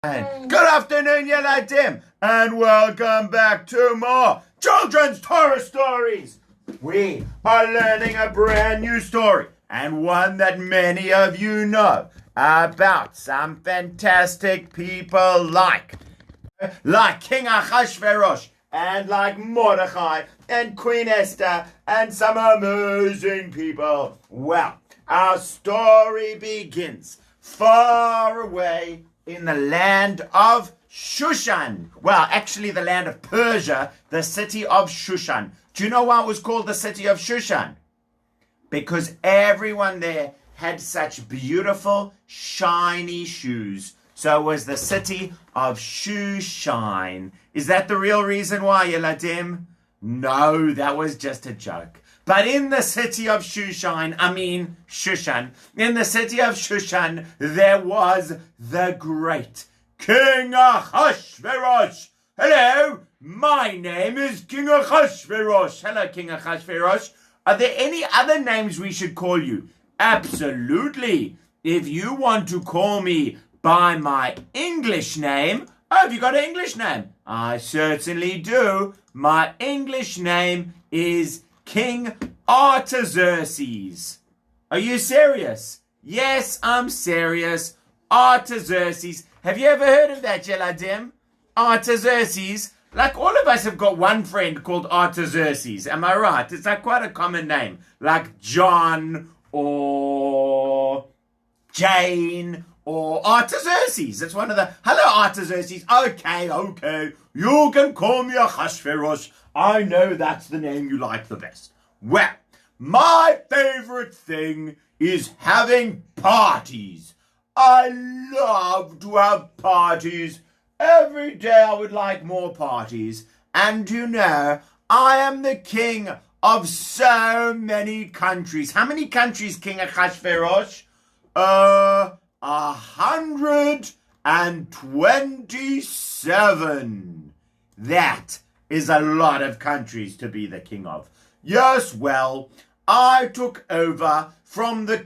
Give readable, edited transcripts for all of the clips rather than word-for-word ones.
Good afternoon, Yeladim, and welcome back to more children's Torah stories. We are learning a brand new story, and one that many of you know, about some fantastic people like King Achashverosh, and like Mordechai, and Queen Esther, and some amazing people. Well, our story begins far away in the land of Shushan. Well, actually the land of Persia, the city of Shushan. Do you know why it was called the city of Shushan? Because everyone there had such beautiful, shiny shoes. So it was the city of Shushan. Is that the real reason why, Yeladim? No, that was just a joke. But in the city of Shushan, in the city of Shushan, there was the great King Achashverosh. Hello, my name is King Achashverosh. Hello, King Achashverosh. Are there any other names we should call you? Absolutely. If you want to call me by my English name, have you got an English name? I certainly do. My English name is King Artaxerxes. Are you serious? Yes, I'm serious. Artaxerxes. Have you ever heard of that, Yeladim? Artaxerxes. Like all of us have got one friend called Artaxerxes. Am I right? It's like quite a common name. Like John or Jane or Artaxerxes. It's one of the... Hello, Artaxerxes. Okay. You can call me Achashverosh. I know that's the name you like the best. Well, my favorite thing is having parties. I love to have parties. Every day I would like more parties. And you know, I am the king of so many countries. How many countries, King Achashverosh? 127. That is a lot of countries to be the king of. Yes, well, I took over from the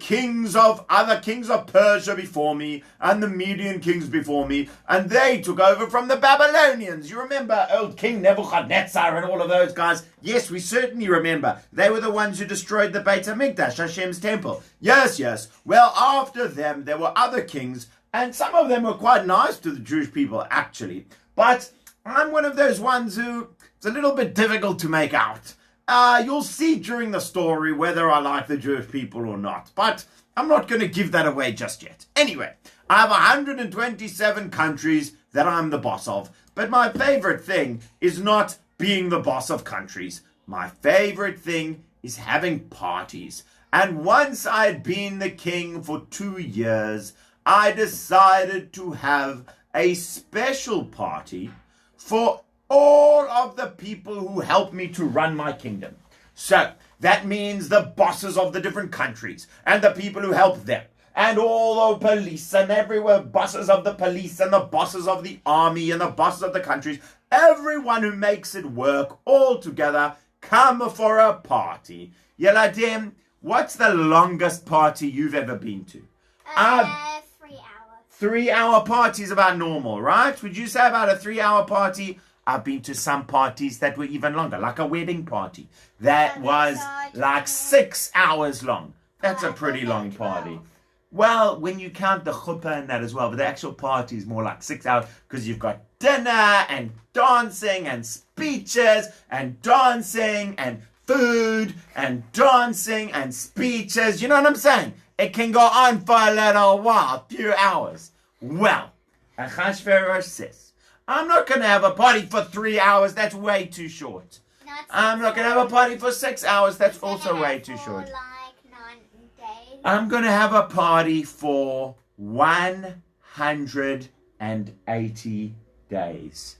other kings of Persia before me and the Median kings before me, and they took over from the Babylonians. You remember old King Nebuchadnezzar and all of those guys? Yes, we certainly remember. They were the ones who destroyed the Beit HaMikdash, Hashem's temple. Yes. Well, after them, there were other kings, and some of them were quite nice to the Jewish people, actually. But I'm one of those ones who it's a little bit difficult to make out. You'll see during the story whether I like the Jewish people or not. But I'm not going to give that away just yet. Anyway, I have 127 countries that I'm the boss of. But my favorite thing is not being the boss of countries. My favorite thing is having parties. And once I had been the king for 2 years, I decided to have a special party for all of the people who help me to run my kingdom. So that means the bosses of the different countries and the people who help them and all the police and everywhere, bosses of the police and the bosses of the army and the bosses of the countries, everyone who makes it work all together, come for a party. Yeladim, what's the longest party you've ever been to? 3 hours. 3-hour party is about normal, right? Would you say about a 3-hour party? I've been to some parties that were even longer, like a wedding party. That was like 6 hours long. That's a pretty long party. Well, when you count the chuppah and that as well, but the actual party is more like 6 hours because you've got dinner and dancing and speeches and dancing and food and dancing and speeches. You know what I'm saying? It can go on for a little while, a few hours. Well, Achashverosh says, I'm not going to have a party for 3 hours. That's way too short. I'm not going to have a party for 6 hours. That's also way too short. Like 9 days. I'm going to have a party for 180 days.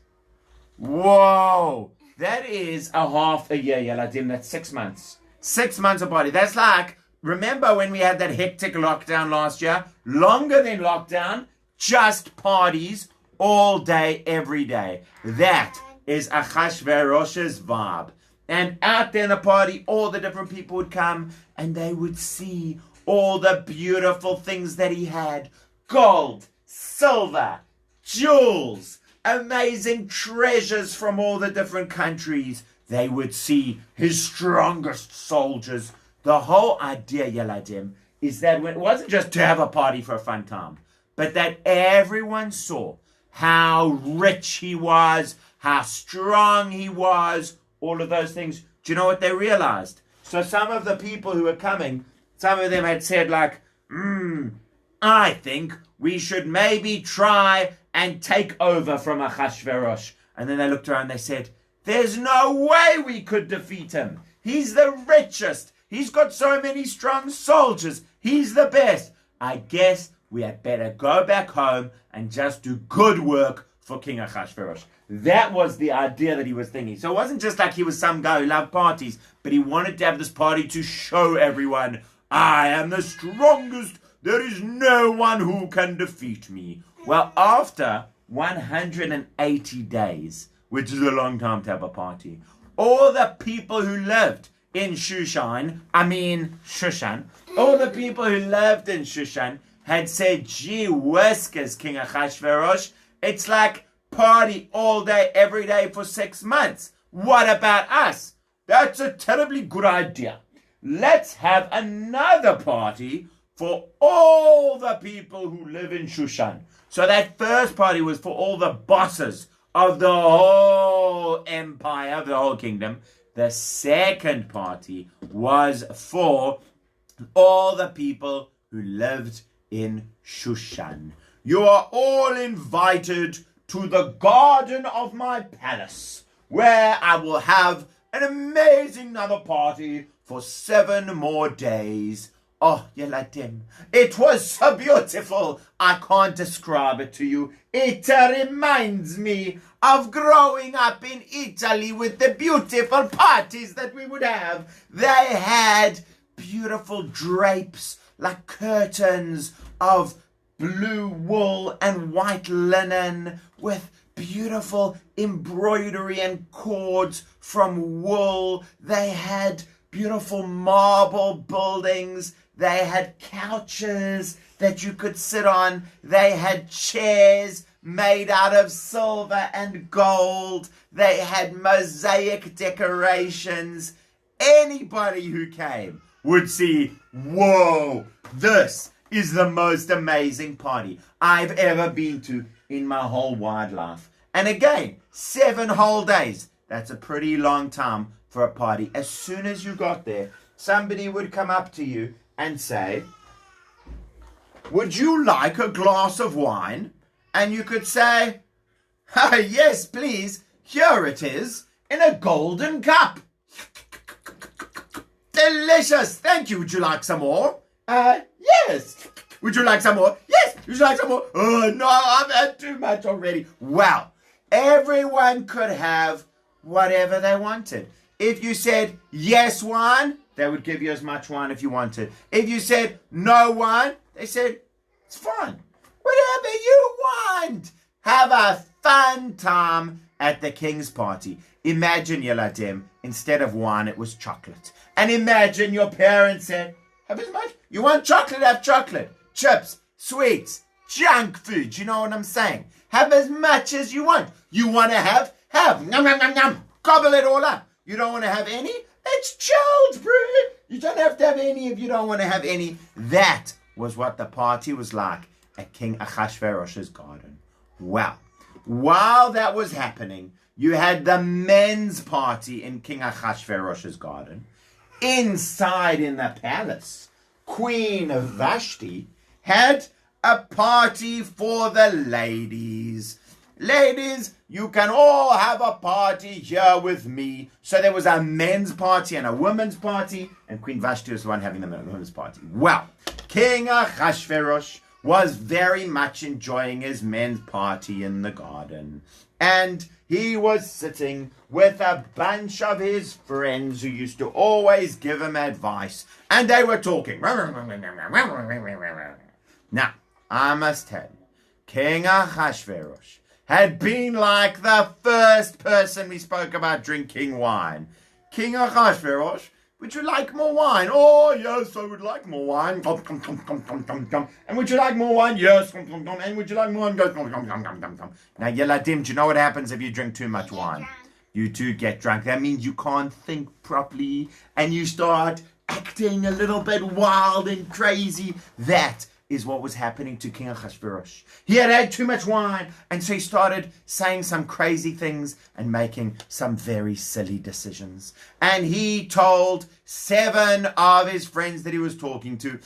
Whoa. That is a half a year, Yeladim. That's 6 months. 6 months of party. That's like, remember when we had that hectic lockdown last year? Longer than lockdown, just parties all day, every day. That is Achashverosh's vibe. And out there in the party, all the different people would come and they would see all the beautiful things that he had. Gold, silver, jewels, amazing treasures from all the different countries. They would see his strongest soldiers. The whole idea, Yeladim, is that it wasn't just to have a party for a fun time, but that everyone saw how rich he was, how strong he was, all of those things. Do you know what they realized? So some of the people who were coming, some of them had said like, I think we should maybe try and take over from Achashverosh. And then they looked around and they said, there's no way we could defeat him. He's the richest. He's got so many strong soldiers. He's the best. I guess we had better go back home and just do good work for King Achashverosh. That was the idea that he was thinking. So it wasn't just like he was some guy who loved parties, but he wanted to have this party to show everyone, I am the strongest. There is no one who can defeat me. Well, after 180 days, which is a long time to have a party, all the people who lived in Shushan, all the people who lived in Shushan had said, gee whiskers, King Achashverosh, it's like party all day, every day for 6 months. What about us? That's a terribly good idea. Let's have another party for all the people who live in Shushan. So that first party was for all the bosses of the whole empire, of the whole kingdom. The second party was for all the people who lived in Shushan. You are all invited to the garden of my palace, where I will have an amazing another party for 7 more days. Oh, Yeladim, it was so beautiful. I can't describe it to you. It reminds me of growing up in Italy with the beautiful parties that we would have. They had beautiful drapes, like curtains of blue wool and white linen, with beautiful embroidery and cords from wool. They had beautiful marble buildings. They had couches that you could sit on. They had chairs made out of silver and gold. They had mosaic decorations. Anybody who came would see, whoa, this is the most amazing party I've ever been to in my whole wide life. And again, 7 whole days. That's a pretty long time for a party. As soon as you got there, somebody would come up to you and say, would you like a glass of wine? And you could say, oh, yes, please. Here it is in a golden cup. Delicious. Thank you. Would you like some more? Yes. Would you like some more? Yes. Would you like some more? Oh, no, I've had too much already. Well, everyone could have whatever they wanted. If you said yes wine, they would give you as much wine if you wanted. If you said no wine, they said, it's fine. Whatever you want. Have a fun time at the king's party. Imagine, Yeladim, instead of wine, it was chocolate. And imagine your parents said, have as much. You want chocolate? Have chocolate. Chips, sweets, junk food. You know what I'm saying? Have as much as you want. You want to have. Nom, nom, nom, nom. Gobble it all up. You don't want to have any? It's chilled, bro. You don't have to have any if you don't want to have any. That was what the party was like at King Achashverosh's garden. Well, while that was happening, you had the men's party in King Achashverosh's garden. Inside in the palace, Queen Vashti had a party for the ladies. Ladies, you can all have a party here with me. So there was a men's party and a women's party, and Queen Vashti was the one having the women's party. Well, King Achashverosh was very much enjoying his men's party in the garden. And he was sitting with a bunch of his friends who used to always give him advice. And they were talking. Now, I must tell you, King Achashverosh had been like the first person we spoke about drinking wine. King Achashverosh would you like more wine? Oh, yes, I would like more wine. And would you like more wine? Yes. And would you like more wine? Now, Yeladim, do you know what happens if you drink too much wine? You do get drunk. That means you can't think properly and you start acting a little bit wild and crazy. That is what was happening to King Achashverosh. He had had too much wine, and so he started saying some crazy things and making some very silly decisions. And he told 7 of his friends that he was talking to,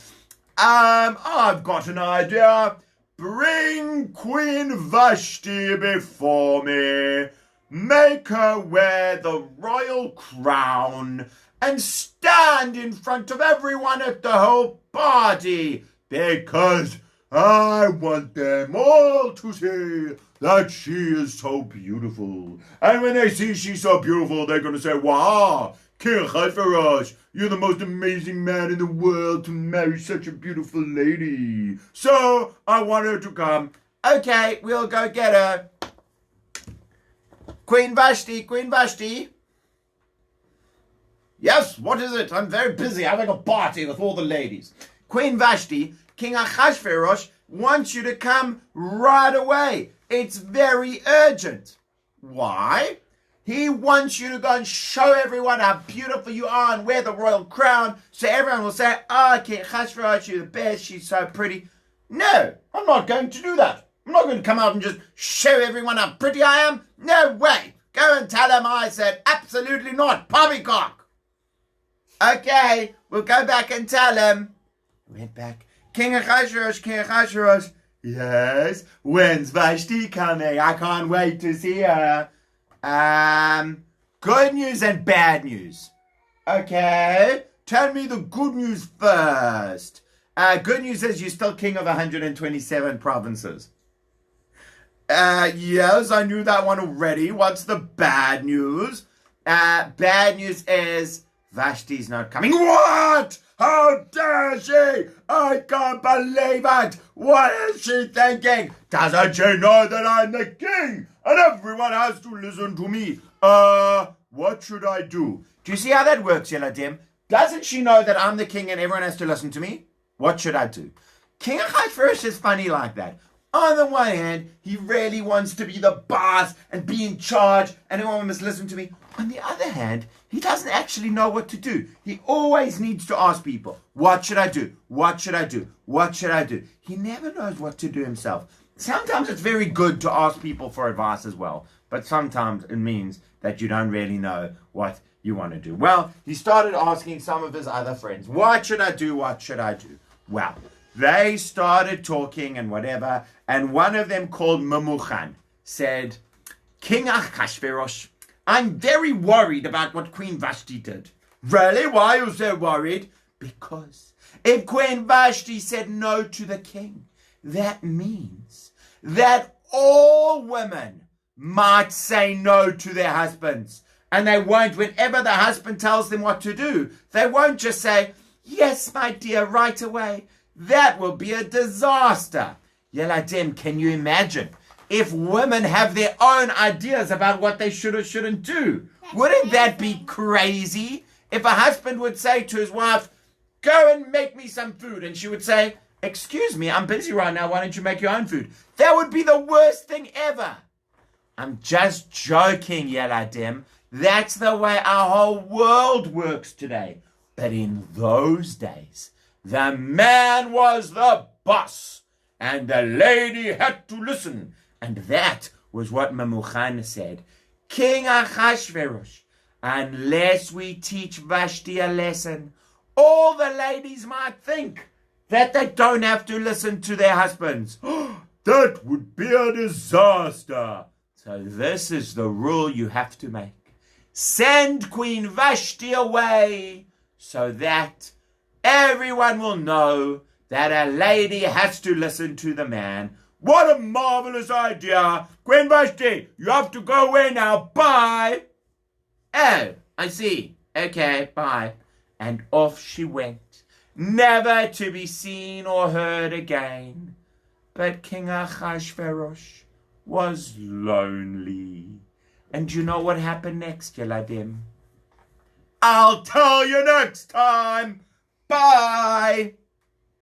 I've got an idea. Bring Queen Vashti before me. Make her wear the royal crown and stand in front of everyone at the whole party, because I want them all to see that she is so beautiful. And when they see she's so beautiful, they're going to say, wow, King Achashverosh, you're the most amazing man in the world to marry such a beautiful lady. So I want her to come. Okay, we'll go get her. Queen Vashti, Queen Vashti. Yes, what is it? I'm very busy having a party with all the ladies. Queen Vashti, King Achashverosh wants you to come right away. It's very urgent. Why? He wants you to go and show everyone how beautiful you are and wear the royal crown, so everyone will say, King Achashverosh, you're the best, she's so pretty. No, I'm not going to do that. I'm not going to come out and just show everyone how pretty I am. No way. Go and tell him I said absolutely not. Poppycock. Okay, we'll go back and tell him. Went back. King Achashverosh, King Achashverosh. Yes, when's Vashti coming? I can't wait to see her. Good news and bad news. Okay, tell me the good news first. Good news is you're still king of 127 provinces. Yes, I knew that one already. What's the bad news? Bad news is Vashti's not coming. What? How dare she? I can't believe it. What is she thinking? Doesn't she know that I'm the king and everyone has to listen to me? What should I do? Do you see how that works, Yeladim? Doesn't she know that I'm the king and everyone has to listen to me? What should I do? King Achashverosh is funny like that. On the one hand, he really wants to be the boss and be in charge and everyone must listen to me. On the other hand, he doesn't actually know what to do. He always needs to ask people, what should I do? What should I do? What should I do? He never knows what to do himself. Sometimes it's very good to ask people for advice as well, but sometimes it means that you don't really know what you want to do. Well, he started asking some of his other friends, what should I do? What should I do? Well, they started talking and whatever, and one of them, called Memuchan, said, King Achashverosh, I'm very worried about what Queen Vashti did. Really? Why are you so worried? Because if Queen Vashti said no to the king, that means that all women might say no to their husbands. And they won't, whenever the husband tells them what to do, they won't just say, yes, my dear, right away. That will be a disaster. Yeladim, can you imagine if women have their own ideas about what they should or shouldn't do? Wouldn't that be crazy? If a husband would say to his wife, go and make me some food, and she would say, excuse me, I'm busy right now, why don't you make your own food? That would be the worst thing ever. I'm just joking, Yeladim. That's the way our whole world works today. But in those days, the man was the boss, and the lady had to listen. And that was what Memuchan said. King Achashverosh, unless we teach Vashti a lesson, all the ladies might think that they don't have to listen to their husbands. That would be a disaster. So this is the rule you have to make. Send Queen Vashti away so that everyone will know that a lady has to listen to the man. What a marvelous idea. Queen Vashti, you have to go away now. Bye. Oh, I see. Okay, bye. And off she went, never to be seen or heard again. But King Achashverosh was lonely. And you know what happened next, Yeladim? I'll tell you next time. Bye.